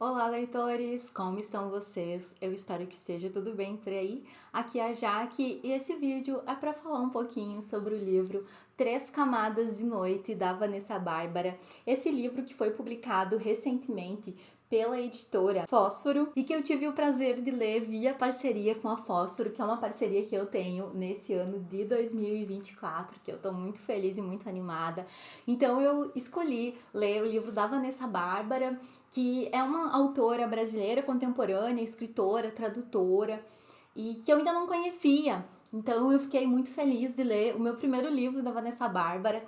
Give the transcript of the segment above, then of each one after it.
Olá, leitores! Como estão vocês? Eu espero que esteja tudo bem por aí. Aqui é a Jaque e esse vídeo é para falar um pouquinho sobre o livro Três Camadas de Noite, da Vanessa Bárbara. Esse livro que foi publicado recentemente pela editora Fósforo e que eu tive o prazer de ler via parceria com a Fósforo, que é uma parceria que eu tenho nesse ano de 2024, que eu tô muito feliz e muito animada. Então eu escolhi ler o livro da Vanessa Bárbara, que é uma autora brasileira contemporânea, escritora, tradutora, e que eu ainda não conhecia. Então eu fiquei muito feliz de ler o meu primeiro livro da Vanessa Bárbara.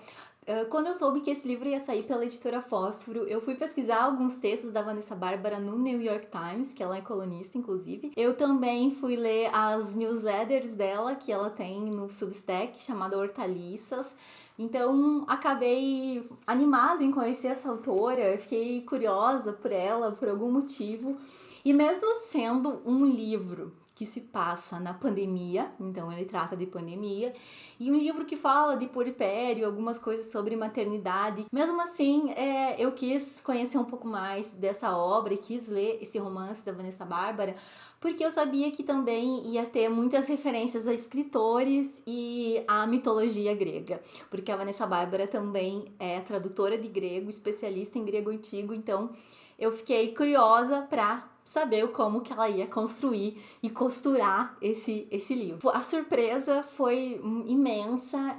Quando eu soube que esse livro ia sair pela editora Fósforo, eu fui pesquisar alguns textos da Vanessa Bárbara no New York Times, que ela é colunista, inclusive. Eu também fui ler as newsletters dela, que ela tem no Substack, chamada Hortaliças. Então, acabei animada em conhecer essa autora, fiquei curiosa por ela, por algum motivo. E mesmo sendo um livro que se passa na pandemia, então ele trata de pandemia, e um livro que fala de puerpério, algumas coisas sobre maternidade. Mesmo assim, eu quis conhecer um pouco mais dessa obra e quis ler esse romance da Vanessa Bárbara, porque eu sabia que também ia ter muitas referências a escritores e à mitologia grega, porque a Vanessa Bárbara também é tradutora de grego, especialista em grego antigo, então eu fiquei curiosa para saber como que ela ia construir e costurar esse livro. A surpresa foi imensa,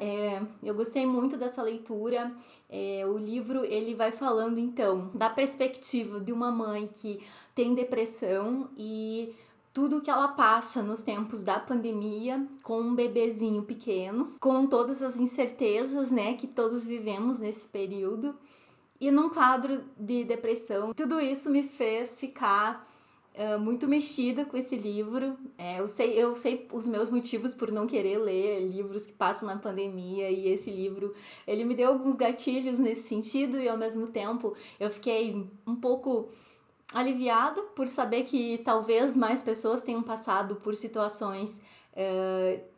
eu gostei muito dessa leitura. O livro ele vai falando então da perspectiva de uma mãe que tem depressão e tudo que ela passa nos tempos da pandemia com um bebezinho pequeno, com todas as incertezas, né, que todos vivemos nesse período. E num quadro de depressão, tudo isso me fez ficar muito mexida com esse livro. Eu sei os meus motivos por não querer ler livros que passam na pandemia, e esse livro ele me deu alguns gatilhos nesse sentido, e ao mesmo tempo eu fiquei um pouco aliviada por saber que talvez mais pessoas tenham passado por situações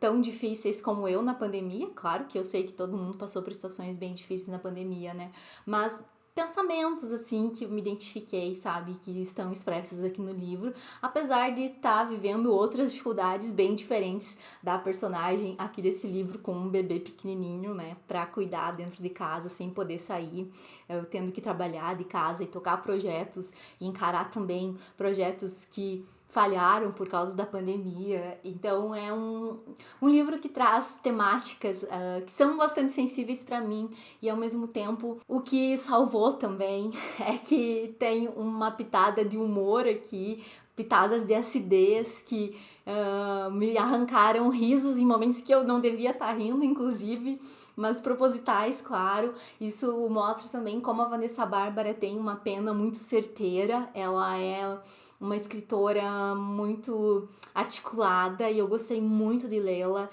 tão difíceis como eu na pandemia. Claro que eu sei que todo mundo passou por situações bem difíceis na pandemia, né? Mas pensamentos, assim, que eu me identifiquei, sabe? Que estão expressos aqui no livro, apesar de estar vivendo outras dificuldades bem diferentes da personagem aqui desse livro, com um bebê pequenininho, né? Pra cuidar dentro de casa, sem poder sair, tendo que trabalhar de casa e tocar projetos e encarar também projetos que falharam por causa da pandemia. Então é um livro que traz temáticas que são bastante sensíveis para mim, e ao mesmo tempo o que salvou também é que tem uma pitada de humor aqui, pitadas de acidez que me arrancaram risos em momentos que eu não devia estar rindo, inclusive, mas propositais, claro. Isso mostra também como a Vanessa Bárbara tem uma pena muito certeira. Ela é uma escritora muito articulada e eu gostei muito de lê-la.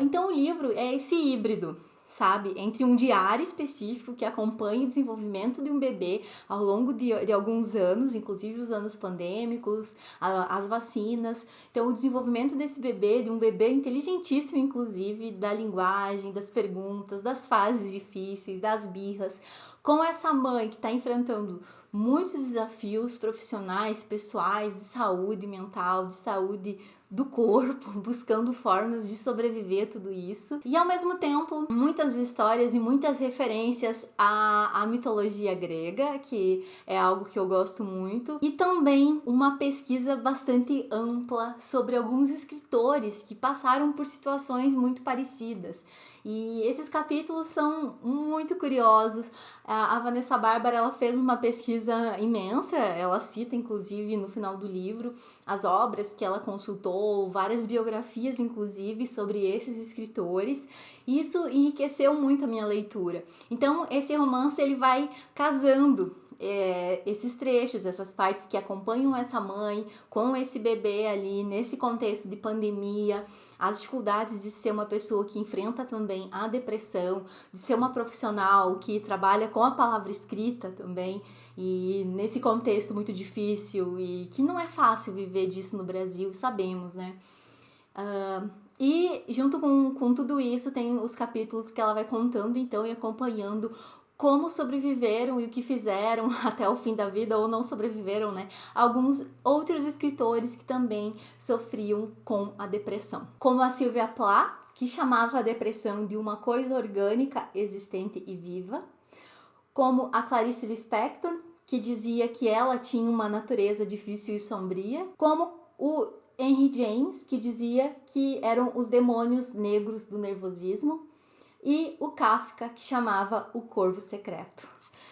Então o livro é esse híbrido, sabe? Entre um diário específico que acompanha o desenvolvimento de um bebê ao longo de alguns anos, inclusive os anos pandêmicos, as vacinas. Então, o desenvolvimento desse bebê, de um bebê inteligentíssimo, inclusive, da linguagem, das perguntas, das fases difíceis, das birras, com essa mãe que está enfrentando muitos desafios profissionais, pessoais, de saúde mental, de saúde do corpo, buscando formas de sobreviver a tudo isso. E ao mesmo tempo, muitas histórias e muitas referências à mitologia grega, que é algo que eu gosto muito. E também uma pesquisa bastante ampla sobre alguns escritores que passaram por situações muito parecidas. E esses capítulos são muito curiosos. A Vanessa Bárbara, ela fez uma pesquisa imensa, ela cita inclusive no final do livro as obras que ela consultou, várias biografias inclusive sobre esses escritores. Isso enriqueceu muito a minha leitura. Então esse romance ele vai casando esses trechos, essas partes que acompanham essa mãe com esse bebê ali nesse contexto de pandemia, as dificuldades de ser uma pessoa que enfrenta também a depressão, de ser uma profissional que trabalha com a palavra escrita também, e nesse contexto muito difícil e que não é fácil viver disso no Brasil, sabemos, né? E junto com tudo isso tem os capítulos que ela vai contando então e acompanhando como sobreviveram e o que fizeram até o fim da vida, ou não sobreviveram, né? Alguns outros escritores que também sofriam com a depressão. Como a Sylvia Plath, que chamava a depressão de uma coisa orgânica, existente e viva. Como a Clarice Lispector, que dizia que ela tinha uma natureza difícil e sombria. Como o Henry James, que dizia que eram os demônios negros do nervosismo. E o Kafka, que chamava o Corvo Secreto.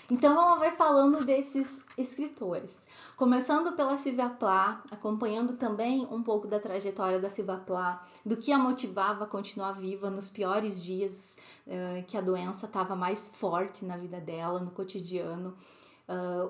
Então ela vai falando desses escritores, começando pela Sylvia Plath, acompanhando também um pouco da trajetória da Sylvia Plath, do que a motivava a continuar viva nos piores dias que a doença estava mais forte na vida dela, no cotidiano.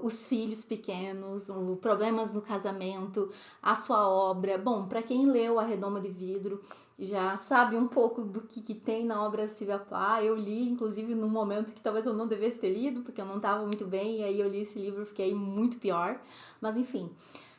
Os filhos pequenos, problemas no casamento, a sua obra. Bom, para quem leu A Redoma de Vidro, já sabe um pouco do que tem na obra da Sylvia Plath. Eu li, inclusive, num momento que talvez eu não devesse ter lido, porque eu não estava muito bem, e aí eu li esse livro e fiquei muito pior. Mas, enfim,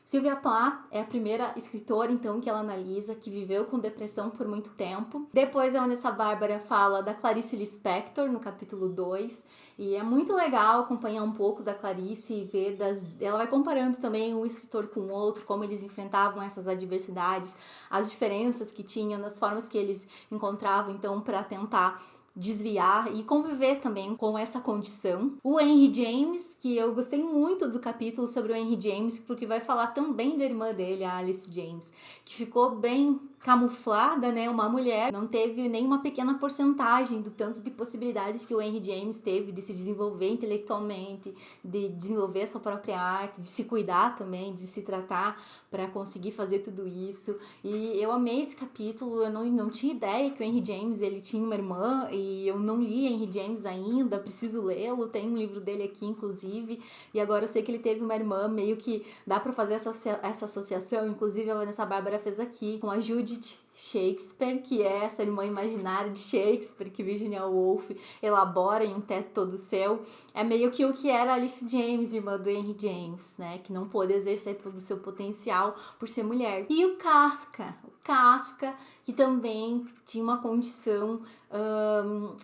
Sylvia Plath é a primeira escritora, então, que ela analisa, que viveu com depressão por muito tempo. Depois a Vanessa Bárbara fala da Clarice Lispector, no capítulo 2, e é muito legal acompanhar um pouco da Clarice e ver ela vai comparando também um escritor com o outro, como eles enfrentavam essas adversidades, as diferenças que tinham, nas formas que eles encontravam, então, para tentar desviar e conviver também com essa condição. O Henry James, que eu gostei muito do capítulo sobre o Henry James, porque vai falar também da irmã dele, a Alice James, que ficou bem camuflada, né, uma mulher, não teve nenhuma pequena porcentagem do tanto de possibilidades que o Henry James teve de se desenvolver intelectualmente, de desenvolver a sua própria arte, de se cuidar também, de se tratar para conseguir fazer tudo isso. E eu amei esse capítulo, eu não tinha ideia que o Henry James, ele tinha uma irmã, e eu não li Henry James ainda, preciso lê-lo, tem um livro dele aqui, inclusive, e agora eu sei que ele teve uma irmã, meio que dá para fazer essa associação, inclusive a Vanessa Bárbara fez aqui, com a Judith Shakespeare, que é essa irmã imaginária de Shakespeare que Virginia Woolf elabora em Um Teto Todo Seu. É meio que o que era Alice James, irmã do Henry James, né, que não pôde exercer todo o seu potencial por ser mulher. E o Kafka, que também tinha uma condição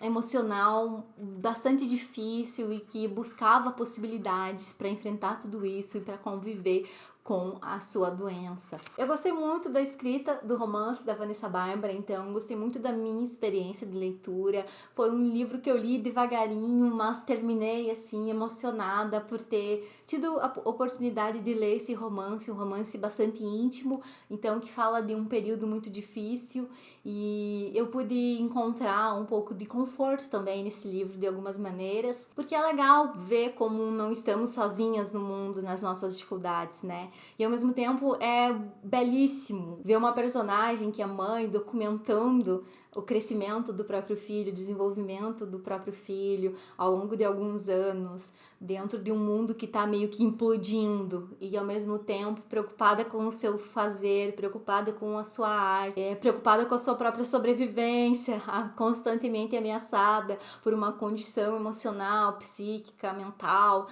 emocional bastante difícil e que buscava possibilidades para enfrentar tudo isso e para conviver com a sua doença. Eu gostei muito da escrita do romance da Vanessa Bárbara, então gostei muito da minha experiência de leitura. Foi um livro que eu li devagarinho, mas terminei assim emocionada por ter tido a oportunidade de ler esse romance, um romance bastante íntimo, então que fala de um período muito difícil, e eu pude encontrar um pouco de conforto também nesse livro de algumas maneiras, porque é legal ver como não estamos sozinhas no mundo, nas nossas dificuldades, né? E ao mesmo tempo é belíssimo ver uma personagem que é mãe documentando o crescimento do próprio filho, o desenvolvimento do próprio filho ao longo de alguns anos, dentro de um mundo que está meio que implodindo, e ao mesmo tempo preocupada com o seu fazer, preocupada com a sua arte, preocupada com a sua própria sobrevivência, constantemente ameaçada por uma condição emocional, psíquica, mental,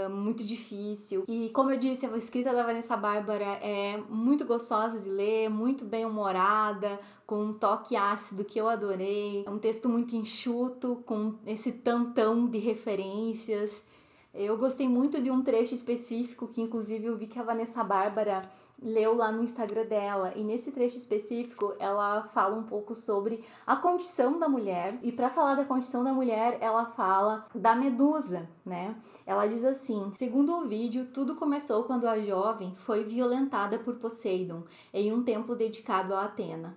muito difícil. E como eu disse, a escrita da Vanessa Bárbara é muito gostosa de ler, muito bem-humorada, com um toque ácido que eu adorei. É um texto muito enxuto, com esse tantão de referências. Eu gostei muito de um trecho específico que, inclusive, eu vi que a Vanessa Bárbara leu lá no Instagram dela, e nesse trecho específico ela fala um pouco sobre a condição da mulher, e para falar da condição da mulher ela fala da Medusa, né? Ela diz assim: segundo o vídeo, tudo começou quando a jovem foi violentada por Poseidon em um templo dedicado a Atena.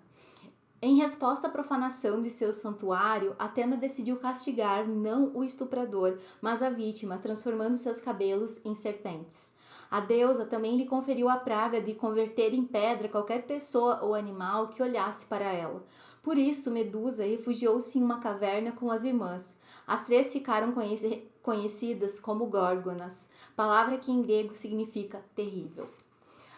Em resposta à profanação de seu santuário, Atena decidiu castigar não o estuprador, mas a vítima, transformando seus cabelos em serpentes. A deusa também lhe conferiu a praga de converter em pedra qualquer pessoa ou animal que olhasse para ela. Por isso, Medusa refugiou-se em uma caverna com as irmãs. As três ficaram conhecidas como Górgonas, palavra que em grego significa terrível.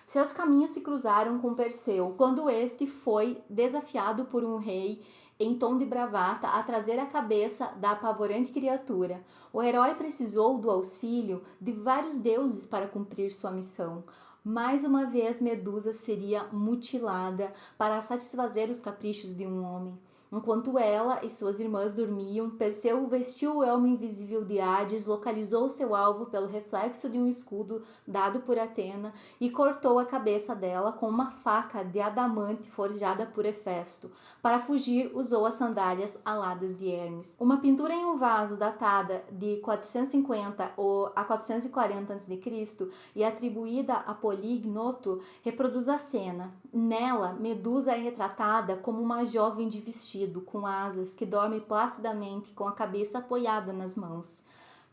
Seus caminhos se cruzaram com Perseu, quando este foi desafiado por um rei em tom de bravata a trazer a cabeça da apavorante criatura. O herói precisou do auxílio de vários deuses para cumprir sua missão. Mais uma vez, Medusa seria mutilada para satisfazer os caprichos de um homem. Enquanto ela e suas irmãs dormiam, Perseu vestiu o elmo invisível de Hades, localizou seu alvo pelo reflexo de um escudo dado por Atena e cortou a cabeça dela com uma faca de adamante forjada por Hefesto. Para fugir, usou as sandálias aladas de Hermes. Uma pintura em um vaso datada de 450 a 440 a.C. e atribuída a Polignoto reproduz a cena. Nela, Medusa é retratada como uma jovem de vestido, com asas, que dorme placidamente com a cabeça apoiada nas mãos.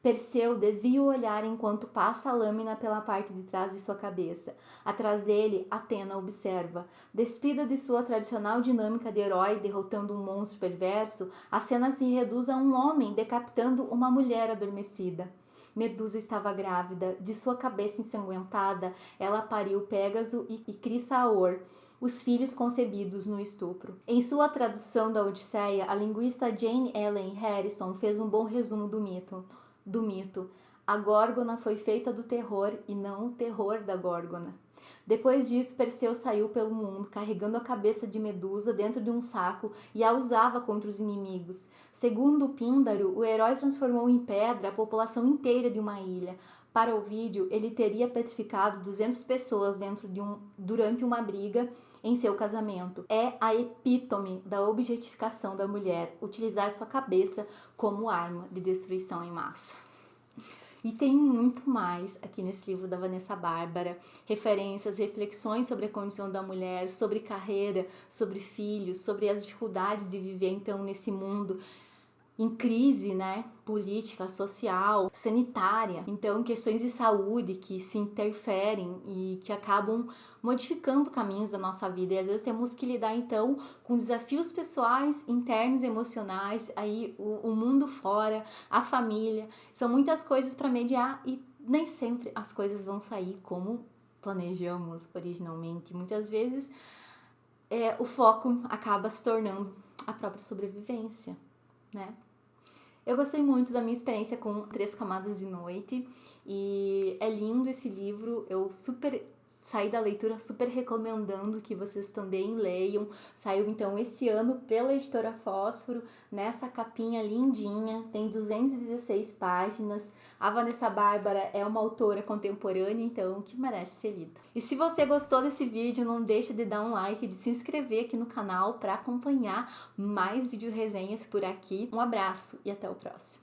Perseu desvia o olhar enquanto passa a lâmina pela parte de trás de sua cabeça. Atrás dele, Atena observa. Despida de sua tradicional dinâmica de herói derrotando um monstro perverso, a cena se reduz a um homem decapitando uma mulher adormecida. Medusa estava grávida. De sua cabeça ensanguentada, ela pariu Pégaso e Crisaor, os filhos concebidos no estupro. Em sua tradução da Odisseia, a linguista Jane Ellen Harrison fez um bom resumo do mito. A Górgona foi feita do terror e não o terror da Górgona. Depois disso, Perseu saiu pelo mundo, carregando a cabeça de Medusa dentro de um saco e a usava contra os inimigos. Segundo Píndaro, o herói transformou em pedra a população inteira de uma ilha. Para o vídeo, ele teria petrificado 200 pessoas durante uma briga em seu casamento. É a epítome da objetificação da mulher, utilizar sua cabeça como arma de destruição em massa. E tem muito mais aqui nesse livro da Vanessa Bárbara, referências, reflexões sobre a condição da mulher, sobre carreira, sobre filhos, sobre as dificuldades de viver então nesse mundo em crise, né, política, social, sanitária. Então, questões de saúde que se interferem e que acabam modificando caminhos da nossa vida. E às vezes temos que lidar, então, com desafios pessoais, internos, emocionais, aí o mundo fora, a família. São muitas coisas para mediar e nem sempre as coisas vão sair como planejamos originalmente. Muitas vezes o foco acaba se tornando a própria sobrevivência, né? Eu gostei muito da minha experiência com Três Camadas de Noite e é lindo esse livro, eu saí da leitura super recomendando que vocês também leiam. Saiu então esse ano pela editora Fósforo, nessa capinha lindinha, tem 216 páginas. A Vanessa Bárbara é uma autora contemporânea, então que merece ser lida. E se você gostou desse vídeo, não deixe de dar um like, de se inscrever aqui no canal para acompanhar mais vídeo resenhas por aqui. Um abraço e até o próximo.